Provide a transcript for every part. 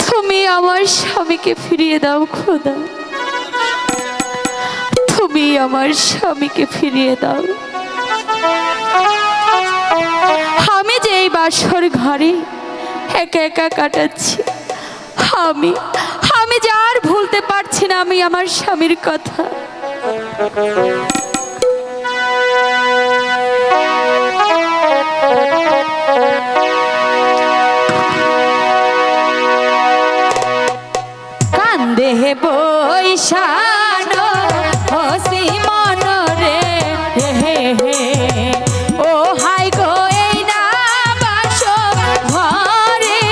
তুমি আমার স্বামীকে ফিরিয়ে দাও খোদা, তুমি আমার স্বামীকে ফিরিয়ে দাও। আমি যে এই বাসর ঘরে একা একা কাটাচ্ছি, আমি আমি যে আর ভুলতে পারছি না আমি আমার স্বামীর কথা। কান্দে বৈশানো হসি মনরে হে হে, ও হাই গো এই না বাসো ঘরে।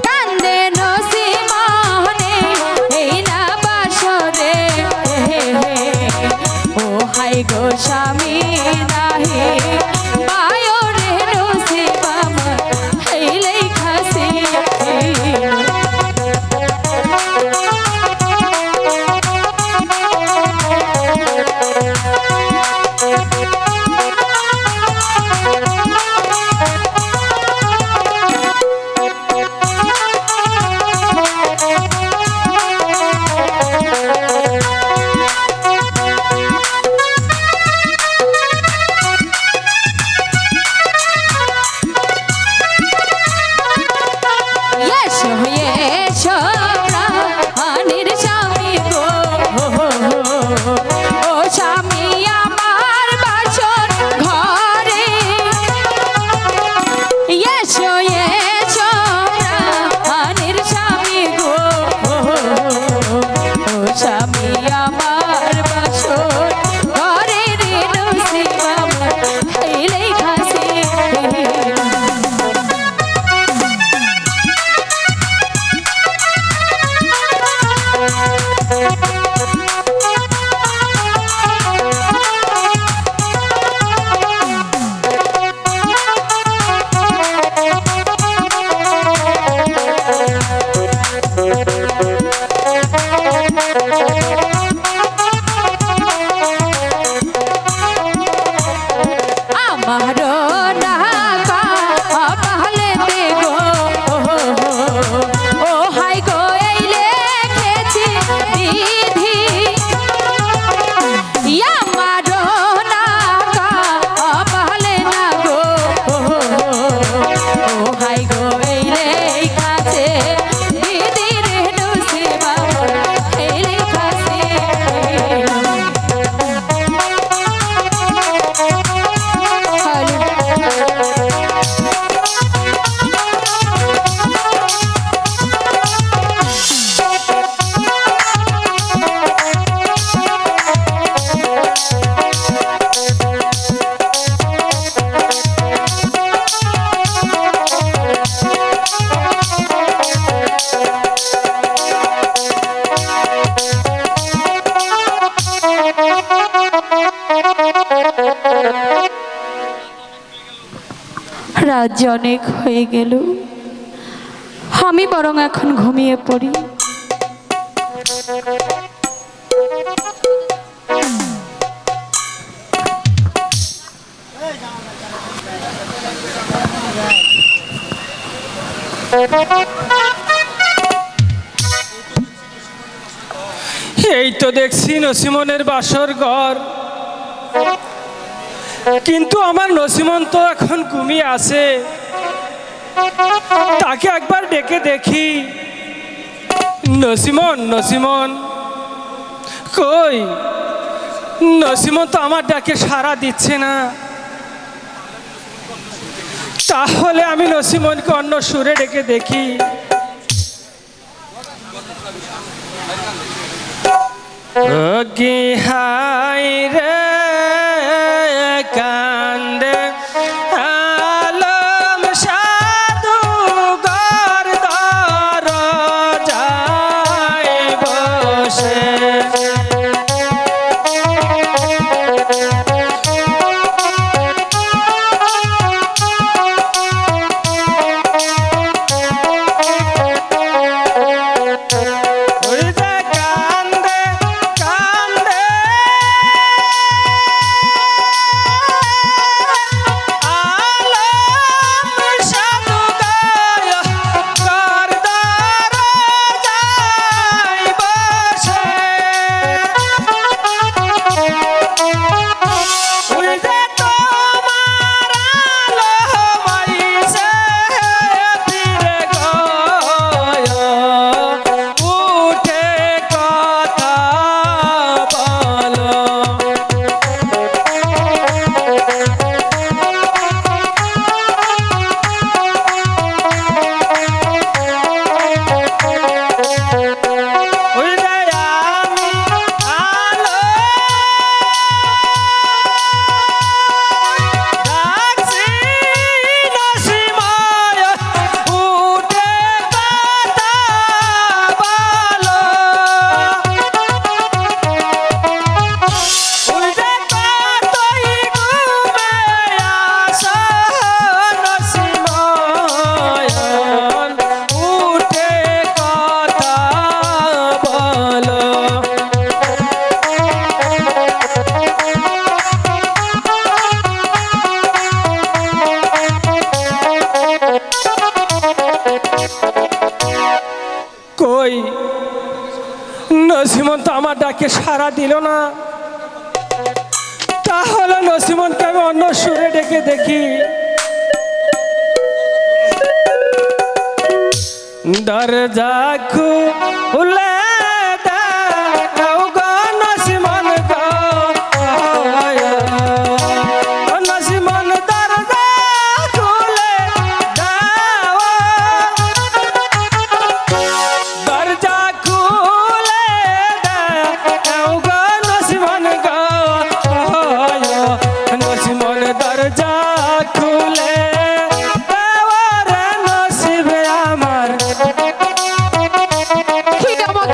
কান্দে নসি মনে এই না বাসরে হে হে, ও হাই গো স্বামী নাহি বায়রে নসি বামা হেলেই খাসি। রাত যে অনেক হয়ে গেল, আমি বরং এখন ঘুমিয়ে পড়ি। এই তো দেখছি নসিমনের বাসর ঘর, কিন্তু আমার নসিমন তো এখন ঘুমিয়ে আছে। তাকে একবার ডেকে দেখি। নসিমন, নসিমন কই? নসিমন তো আমার ডাকে সাড়া দিচ্ছে না। তাহলে আমি নসিমনকে অন্য সুরে ডেকে দেখি। ওগি হাই রে কান্দে আলম সাধু গর দরজায় বসে। নসিমন তো আমার ডাকে সাড়া দিল না, তাহলে নসিমনকে আমি অন্য সুরে ডেকে দেখি। দরজা খুলে দাও গো নসিমন গো, নসিমন দরজা খুলে দাও, দরজা খুলে দাও গো নসিমন গো, নসিমন দরজা খুলে দাও রে নসিবে আমার। কি আমাকে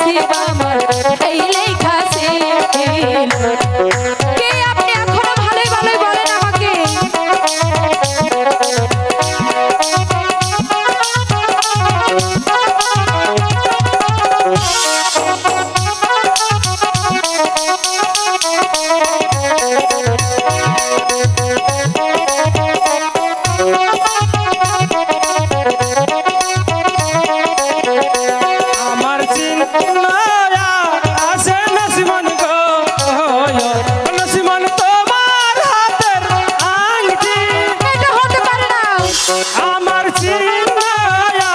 নসিব আমার এই লেখা ছিল। কে আপনি এখনো ভালোই ভালোই বলেন আমাকে। আমার চিন্তায়া আছে নসিমন গো নসিমন তোমার হাতের আংটি এটা হতে পারে না। আমার চিন্তায়া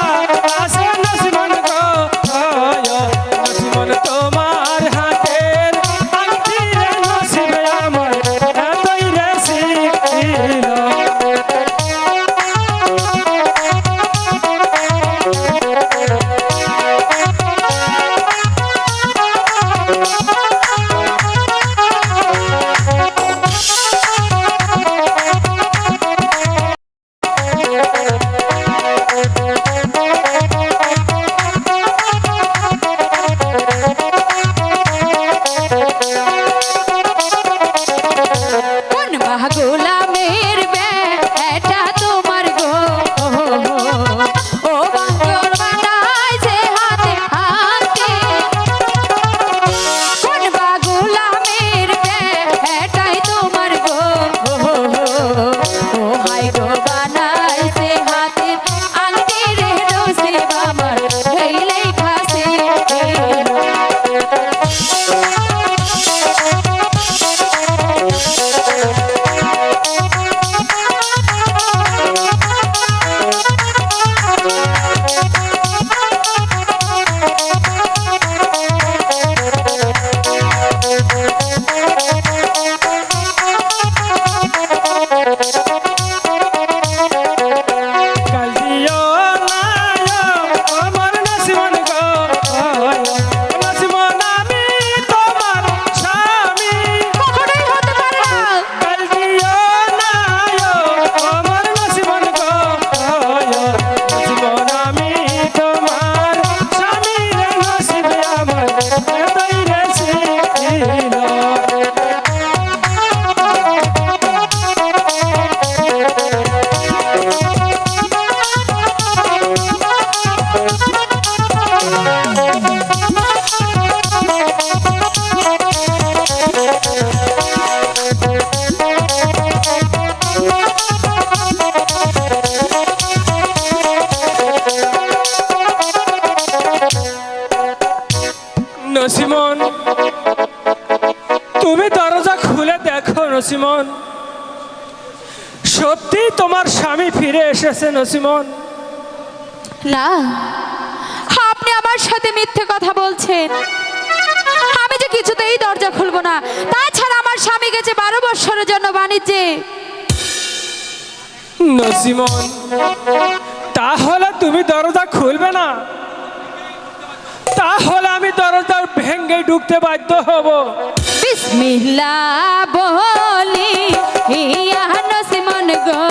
আছে নসিমন গো নসিমন তোমার হাতের আংটি রে নসিবে আমার এতই রে ছিল। কোন গোলামের বেটা তোমার গো ও বাঙ্গর বানাইছে হাতে হাতে। কোন গোলামের বেটাই তোমার গো ও হাই গো বানাইছে হাতে আংটি রে নসিব আমার এই লেখা ছিল। কাল দিও না আমার নসিমন গো নসিমন আমি তোমার স্বামী কখনোই হতে পারে না। কাল দিও না আমার নসিমন গো নসিমন আমি তোমার স্বামী রে নসিবে আমার এতই রে ছিল। নসিমন তুমি দরজা খুলে দেখো নসিমন সত্যি তোমার স্বামী ফিরে এসেছে নসিমন। না, আপনি আমার সাথে মিথ্যে কথা বলছেন। আমি যে কিছুতেই দরজা খুলবো না। তাছাড়া আমার স্বামী গেছে 12 বছরের জন্য বাণিজ্যে। নসিমন তাহলে তুমি দরজা খুলবে না? তাহলে আমি দরজা ভেঙে ঢুকতে বাধ্য হব। বিসমিল্লাহ বলি ইয়া নসিমন গো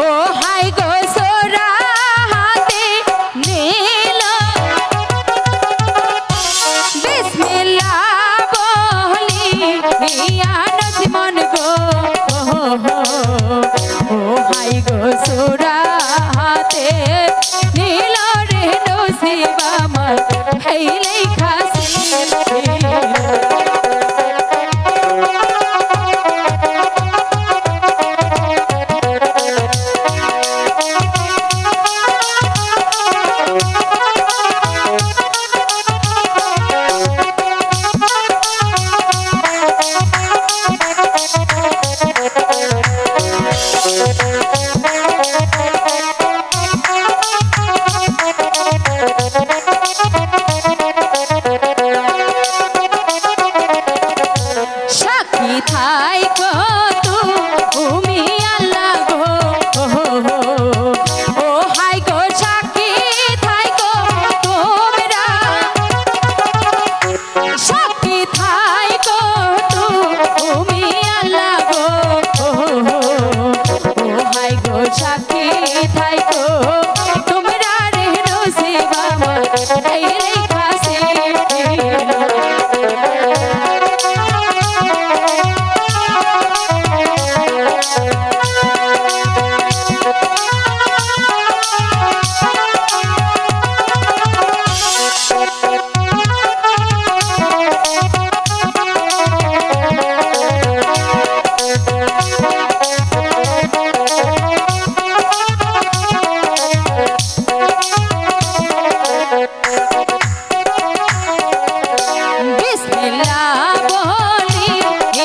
ও হাই গো সোরা হাতে নীল। বিসমিল্লাহ বলি ইয়া নসিমন গো ও হাই গো সোরা হাতে নীল রে নসিব আমার এই লেখা ছিল। এই লেখা ছিল। বিসমিল্লাহ বলি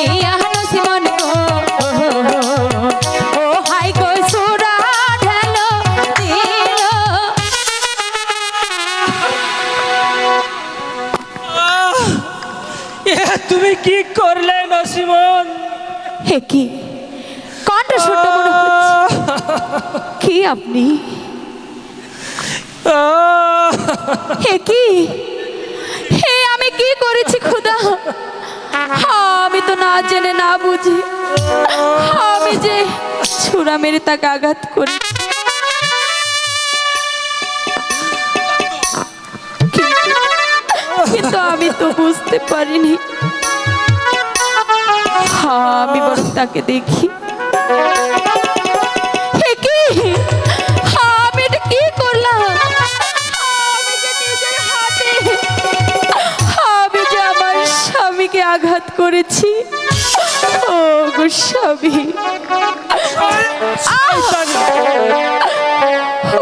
ইয়া নসিমন গো, ও হাই গো সুরা ঢালো দিল। তুমি কি করলে নসিমন? হে কি কণ্ঠ শুনতে মনে হচ্ছে কি আপনি? হে কি, হে আমি কি করেছি খোদা? আমি তো না জেনে না বুঝি আমি যে ছুরা মেরে তাকে আঘাত করি। কিন্তু আমি তো বুঝতে পারিনি। আমি বরং তাকে দেখি। হে কি, আমি এটা কি করলাম? আমি যে নিজের হাতে আমি যে আমার স্বামীকে আঘাত করেছি। ও গো স্বামী,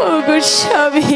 ও গো স্বামী,